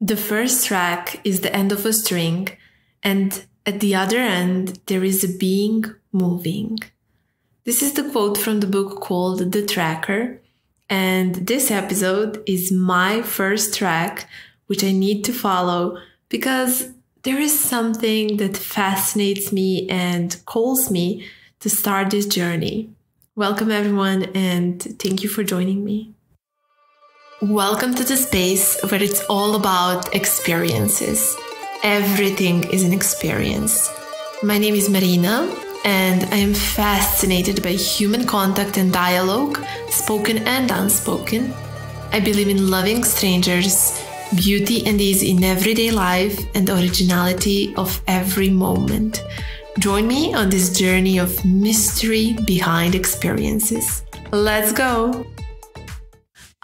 The first track is the end of a string, and at the other end, there is a being moving. This is the quote from the book called The Tracker, and this episode is my first track, which I need to follow because there is something that fascinates me and calls me to start this journey. Welcome everyone, and thank you for joining me. Welcome to the space where it's all about experiences. Everything is an experience. My name is Marina, and I am fascinated by human contact and dialogue, spoken and unspoken. I believe in loving strangers, beauty and ease in everyday life, and originality of every moment. Join me on this journey of mystery behind experiences. Let's go!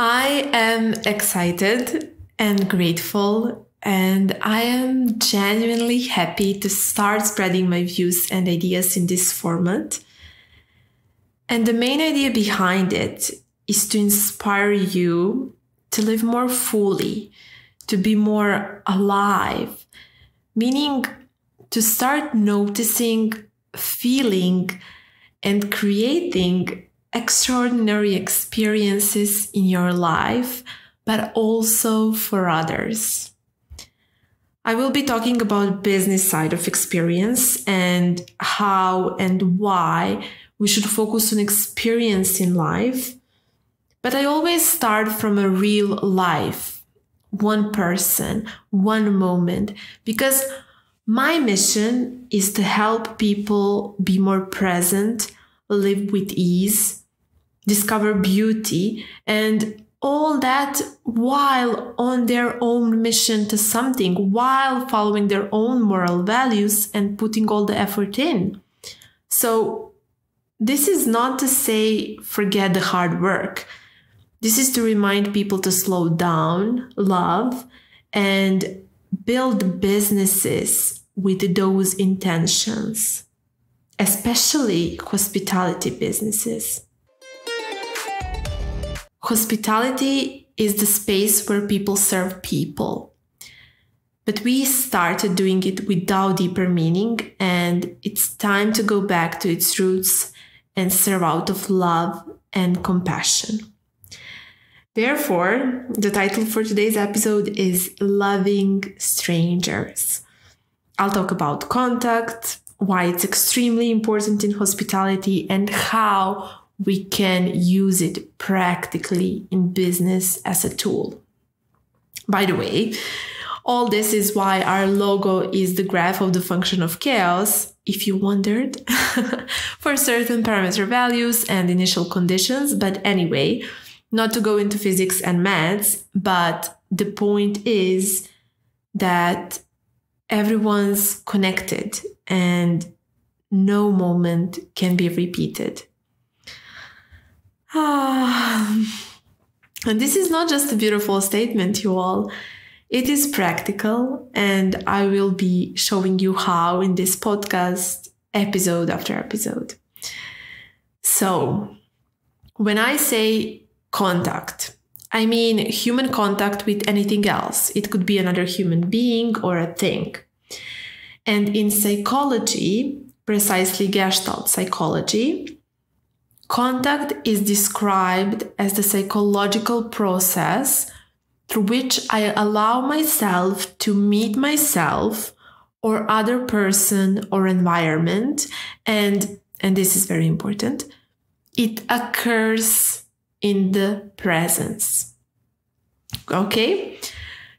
I am excited and grateful, and I am genuinely happy to start spreading my views and ideas in this format. And the main idea behind it is to inspire you to live more fully, to be more alive, meaning to start noticing, feeling, and creating extraordinary experiences in your life, but also for others. I will be talking about business side of experience and how and why we should focus on experience in life. But I always start from a real life, one person, one moment, because my mission is to help people be more present, live with ease, discover beauty, and all that while on their own mission to something, while following their own moral values and putting all the effort in. So this is not to say forget the hard work. This is to remind people to slow down, love, and build businesses with those intentions, especially hospitality businesses. Hospitality is the space where people serve people. But we started doing it without deeper meaning, and it's time to go back to its roots and serve out of love and compassion. Therefore, the title for today's episode is Loving Strangers. I'll talk about contact, why it's extremely important in hospitality, and how we can use it practically in business as a tool. By the way, all this is why our logo is the graph of the function of chaos, if you wondered, for certain parameter values and initial conditions. But anyway, not to go into physics and maths, but the point is that everyone's connected and no moment can be repeated. And this is not just a beautiful statement, you all. It is practical, and I will be showing you how in this podcast, episode after episode. So, when I say contact, I mean human contact with anything else. It could be another human being or a thing. And in psychology, precisely Gestalt psychology, contact is described as the psychological process through which I allow myself to meet myself or other person or environment. And this is very important, it occurs in the presence. Okay?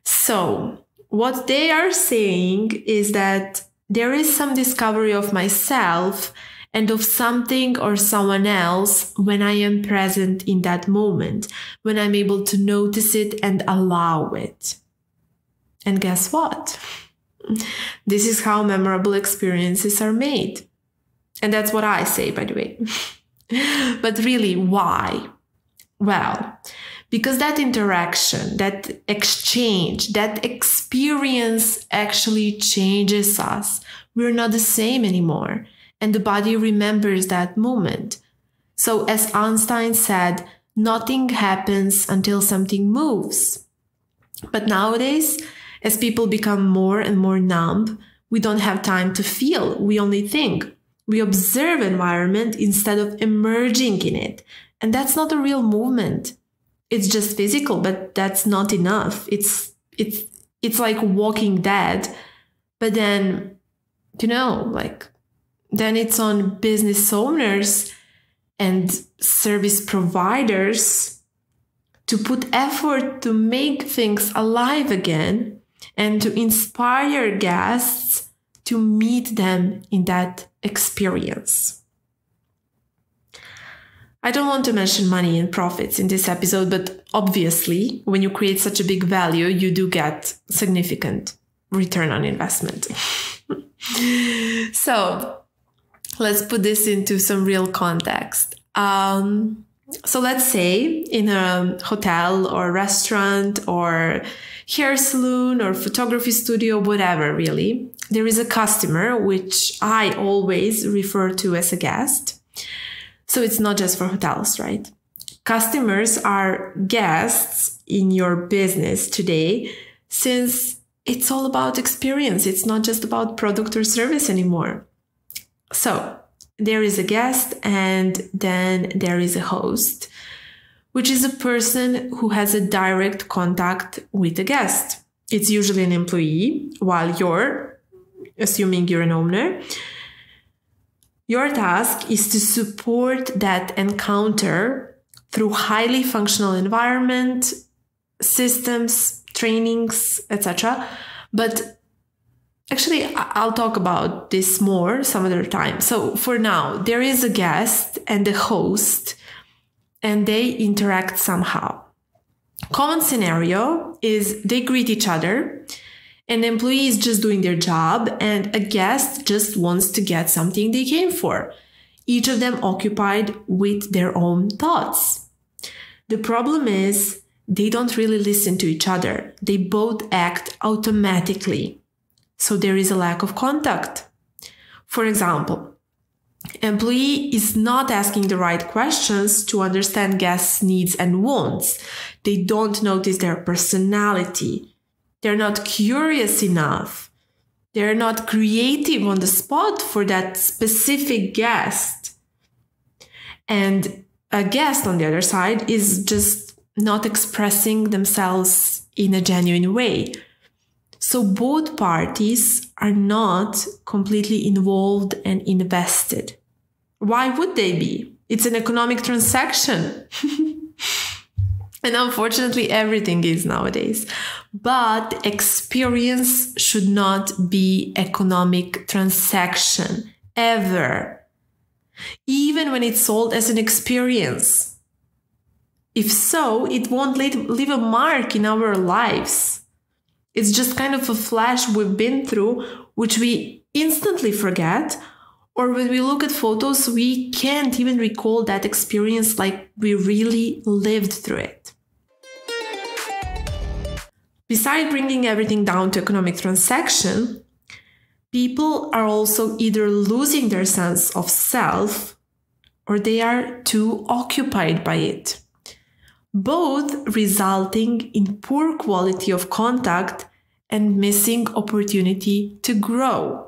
So what they are saying is that there is some discovery of myself and of something or someone else when I am present in that moment, when I'm able to notice it and allow it. And guess what? This is how memorable experiences are made. And that's what I say, by the way. But really, why? Well, because that interaction, that exchange, that experience actually changes us. We're not the same anymore. And the body remembers that moment. So as Einstein said, nothing happens until something moves. But nowadays, As people become more and more numb, we don't have time to feel. We only think. We observe environment instead of emerging in it. And that's not a real movement. It's just physical, but that's not enough. It's like Walking Dead. But then, then it's on business owners and service providers to put effort to make things alive again and to inspire guests to meet them in that experience. I don't want to mention money and profits in this episode, but obviously, when you create such a big value, you do get significant return on investment. So let's put this into some real context. So let's say in a hotel or restaurant or hair salon or photography studio, whatever really, there is a customer, which I always refer to as a guest. So it's not just for hotels, right? Customers are guests in your business today, since it's all about experience. It's not just about product or service anymore. So there is a guest and then there is a host, which is a person who has a direct contact with the guest. It's usually an employee, while you're, assuming you're an owner, your task is to support that encounter through highly functional environment, systems, trainings, etc. But actually, I'll talk about this more some other time. So for now, there is a guest and a host, and they interact somehow. Common scenario is they greet each other. An employee is just doing their job and a guest just wants to get something they came for. Each of them occupied with their own thoughts. The problem is they don't really listen to each other. They both act automatically. So there is a lack of contact. For example, employee is not asking the right questions to understand guests' needs and wants. They don't notice their personality. They're not curious enough. They're not creative on the spot for that specific guest. And a guest on the other side is just not expressing themselves in a genuine way. So both parties are not completely involved and invested. Why would they be? It's an economic transaction. And unfortunately, everything is nowadays. But experience should not be economic transaction, ever. Even when it's sold as an experience. If so, it won't leave a mark in our lives. It's just kind of a flash we've been through, which we instantly forget. Or when we look at photos, we can't even recall that experience like we really lived through it. Besides bringing everything down to economic transaction, people are also either losing their sense of self or they are too occupied by it, both resulting in poor quality of contact and missing opportunity to grow.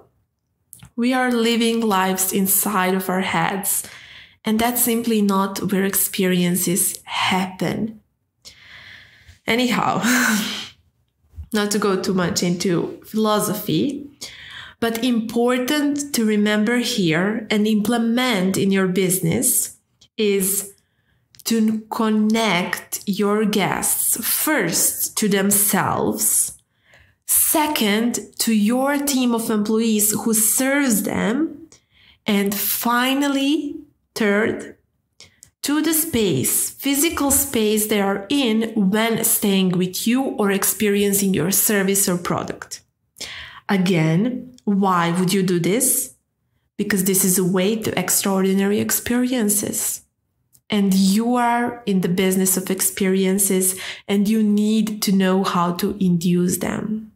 We are living lives inside of our heads, and that's simply not where experiences happen. Anyhow, not to go too much into philosophy, but important to remember here and implement in your business is to connect your guests first to themselves, second to your team of employees who serves them, and finally, third, to the space, physical space they are in when staying with you or experiencing your service or product. Again, why would you do this? Because this is a way to extraordinary experiences. And you are in the business of experiences and you need to know how to induce them.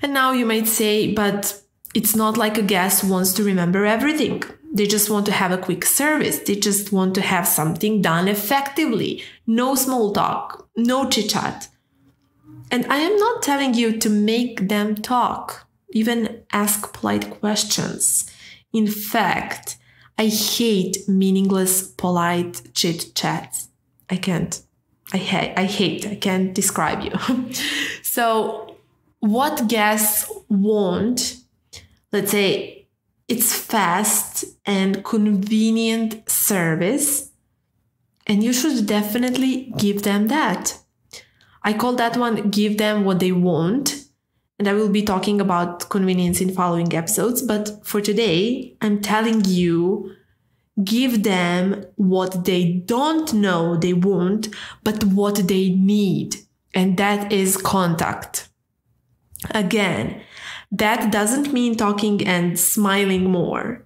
And now you might say, but it's not like a guest wants to remember everything. They just want to have a quick service. They just want to have something done effectively. No small talk, no chit chat. And I am not telling you to make them talk, even ask polite questions. In fact, I hate meaningless, polite chit chats. I can't describe you. So what guests want, let's say it's fast and convenient service, and you should definitely give them that. I call that one give them what they want. And I will be talking about convenience in following episodes. But for today, I'm telling you, give them what they don't know they want, but what they need. And that is contact. Again, that doesn't mean talking and smiling more.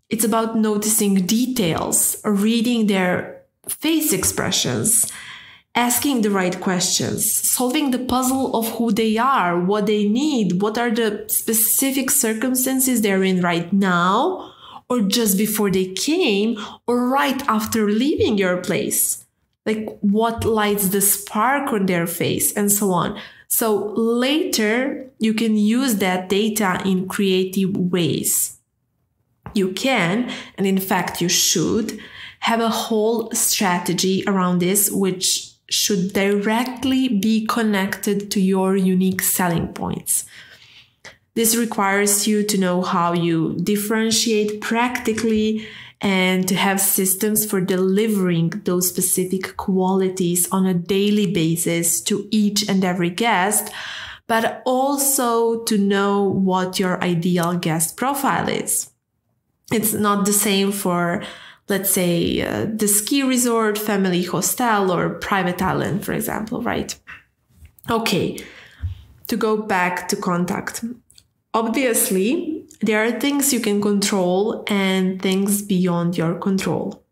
It's about noticing details, reading their face expressions, asking the right questions, solving the puzzle of who they are, what they need, what are the specific circumstances they're in right now, or just before they came, or right after leaving your place. Like what lights the spark on their face, and so on. So later, you can use that data in creative ways. You can, and in fact you should, have a whole strategy around this, which should directly be connected to your unique selling points. This requires you to know how you differentiate practically and to have systems for delivering those specific qualities on a daily basis to each and every guest, but also to know what your ideal guest profile is. It's not the same for, let's say, the ski resort, family hostel, or private island, for example, right? Okay, to go back to contact. Obviously, there are things you can control and things beyond your control.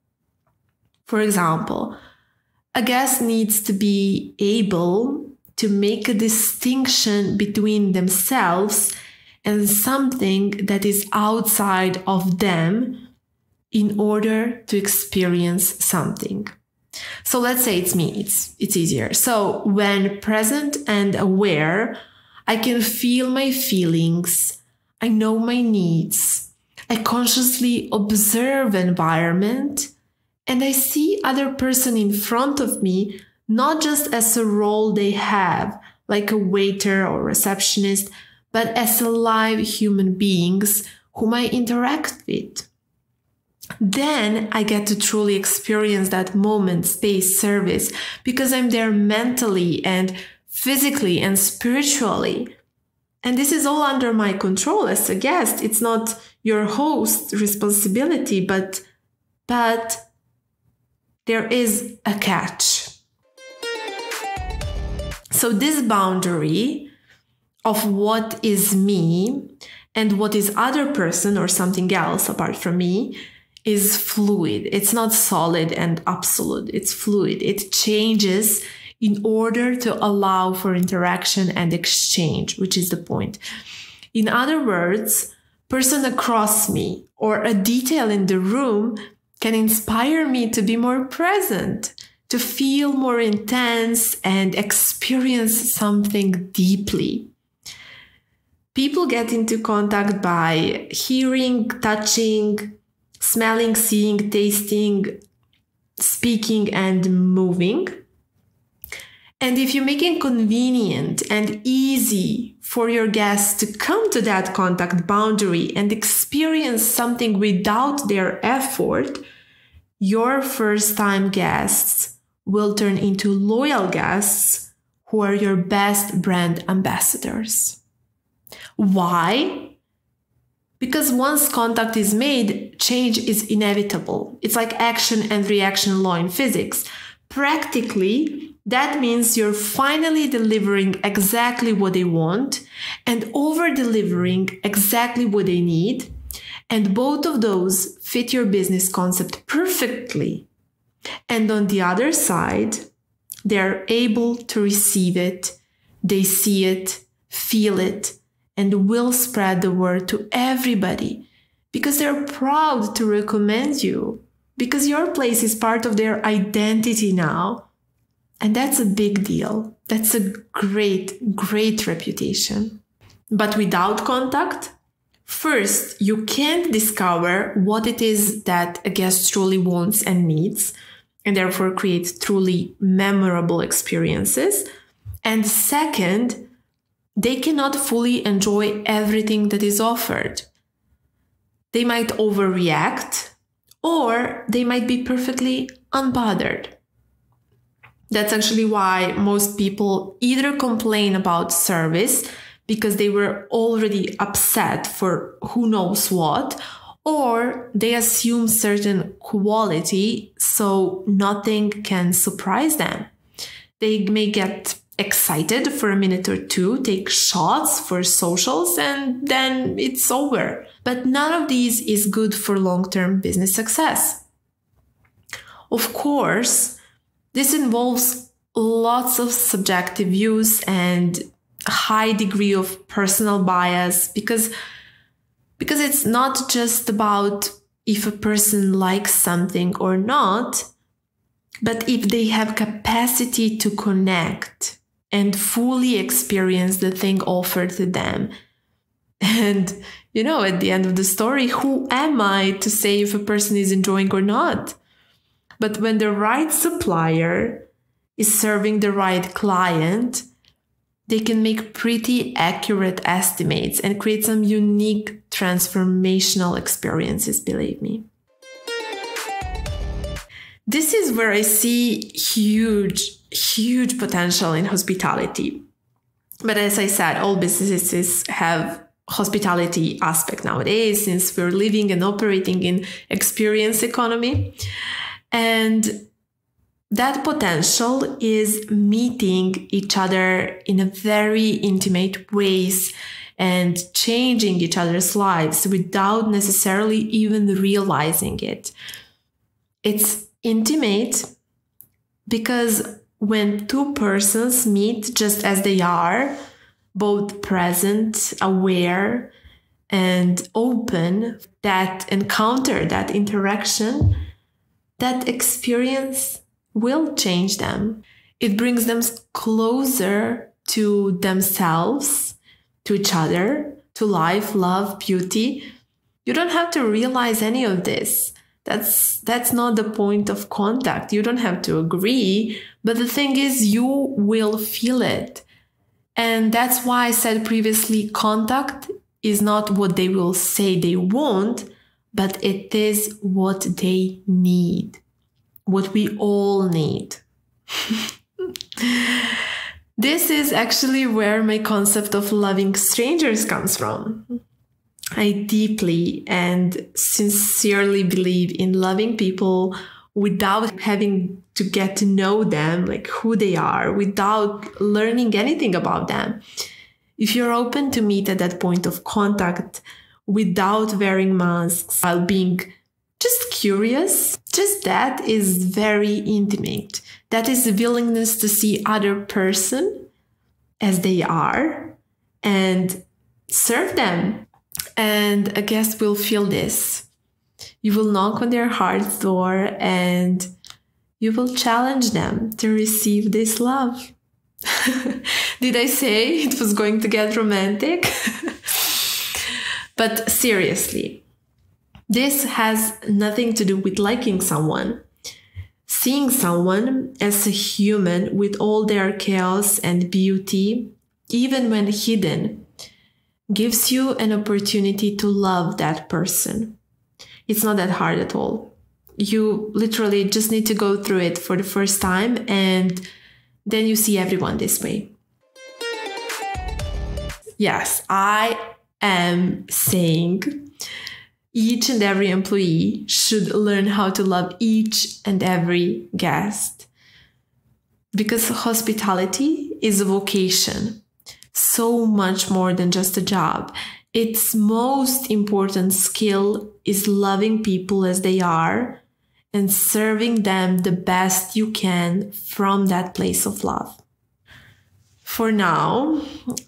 For example, a guest needs to be able to make a distinction between themselves and something that is outside of them in order to experience something. So let's say it's me, it's easier. So when present and aware, I can feel my feelings, I know my needs, I consciously observe environment, and I see other person in front of me, not just as a role they have, like a waiter or receptionist, but as alive human beings whom I interact with. Then I get to truly experience that moment, space, service, because I'm there mentally and physically and spiritually. And this is all under my control as a guest. It's not your host's responsibility, but there is a catch. So this boundary of what is me and what is other person or something else apart from me is fluid. It's not solid and absolute. It's fluid. It changes in order to allow for interaction and exchange, which is the point. In other words, person across me or a detail in the room can inspire me to be more present, to feel more intense and experience something deeply. People get into contact by hearing, touching, smelling, seeing, tasting, speaking, and moving. And if you make it convenient and easy for your guests to come to that contact boundary and experience something without their effort, your first-time guests will turn into loyal guests who are your best brand ambassadors. Why? Because once contact is made, change is inevitable. It's like action and reaction law in physics. Practically, that means you're finally delivering exactly what they want and over-delivering exactly what they need. And both of those fit your business concept perfectly. And on the other side, they're able to receive it, they see it, feel it, and will spread the word to everybody because they're proud to recommend you, because your place is part of their identity now. And that's a big deal. That's a great, great reputation. But without contact, first, you can't discover what it is that a guest truly wants and needs, and therefore create truly memorable experiences. And second, they cannot fully enjoy everything that is offered. They might overreact, or they might be perfectly unbothered. That's actually why most people either complain about service because they were already upset for who knows what, or they assume certain quality so nothing can surprise them. They may get excited for a minute or two, take shots for socials, and then it's over. But none of these is good for long-term business success. Of course, this involves lots of subjective views and a high degree of personal bias because it's not just about if a person likes something or not, but if they have capacity to connect and fully experience the thing offered to them. And, at the end of the story, who am I to say if a person is enjoying or not? But when the right supplier is serving the right client, they can make pretty accurate estimates and create some unique transformational experiences, believe me. This is where I see huge potential in hospitality. But as I said, all businesses have hospitality aspect nowadays since we're living and operating in experience economy. And that potential is meeting each other in a very intimate ways and changing each other's lives without necessarily even realizing it. It's intimate because when two persons meet just as they are, both present, aware, and open, that encounter, that interaction, that experience will change them. It brings them closer to themselves, to each other, to life, love, beauty. You don't have to realize any of this. That's not the point of contact. You don't have to agree, but the thing is, you will feel it. And that's why I said previously, contact is not what they will say they want, but it is what they need. What we all need. This is actually where my concept of loving strangers comes from. I deeply and sincerely believe in loving people without having to get to know them, like who they are, without learning anything about them. If you're open to meet at that point of contact without wearing masks, while being just curious, just that is very intimate. That is the willingness to see other person as they are and serve them. And a guest will feel this. You will knock on their heart's door and you will challenge them to receive this love. Did I say it was going to get romantic? But seriously, this has nothing to do with liking someone. Seeing someone as a human with all their chaos and beauty, even when hidden, gives you an opportunity to love that person. It's not that hard at all. You literally just need to go through it for the first time and then you see everyone this way. Yes, I am saying each and every employee should learn how to love each and every guest. Because hospitality is a vocation. So much more than just a job. Its most important skill is loving people as they are and serving them the best you can from that place of love. For now,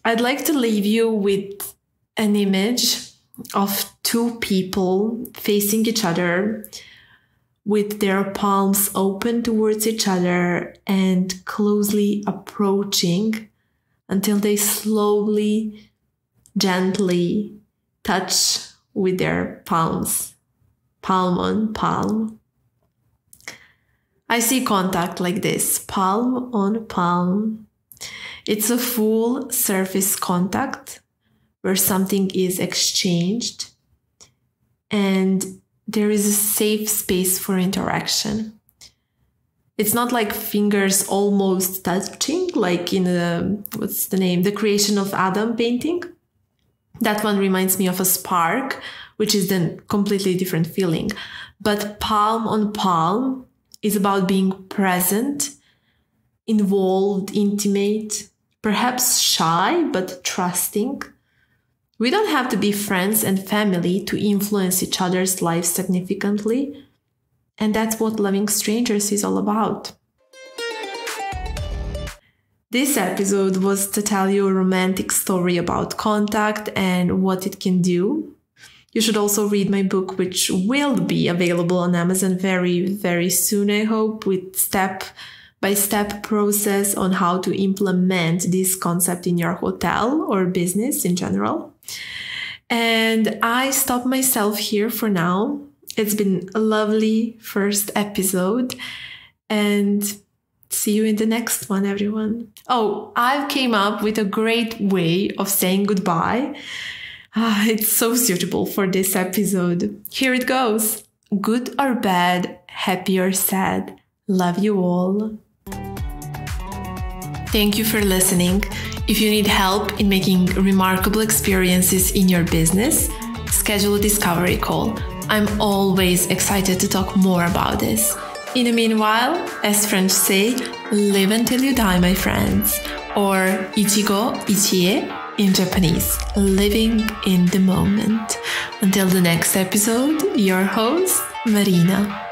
I'd like to leave you with an image of two people facing each other, with their palms open towards each other and closely approaching until they slowly, gently touch with their palms, palm on palm. I see contact like this, palm on palm. It's a full surface contact where something is exchanged and there is a safe space for interaction. It's not like fingers almost touching, like in the Creation of Adam painting. That one reminds me of a spark, which is then completely different feeling. But palm on palm is about being present, involved, intimate, perhaps shy, but trusting. We don't have to be friends and family to influence each other's lives significantly. And that's what loving strangers is all about. This episode was to tell you a romantic story about contact and what it can do. You should also read my book, which will be available on Amazon very, very soon, I hope, with step-by-step process on how to implement this concept in your hotel or business in general. And I stop myself here for now. It's been a lovely first episode, and see you in the next one, everyone. Oh, I came up with a great way of saying goodbye. It's so suitable for this episode. Here it goes. Good or bad, happy or sad, love you all. Thank you for listening. If you need help in making remarkable experiences in your business, schedule a discovery call. I'm always excited to talk more about this. In the meanwhile, as French say, live until you die, my friends. Or ichigo ichie in Japanese, living in the moment. Until the next episode, your host, Marina.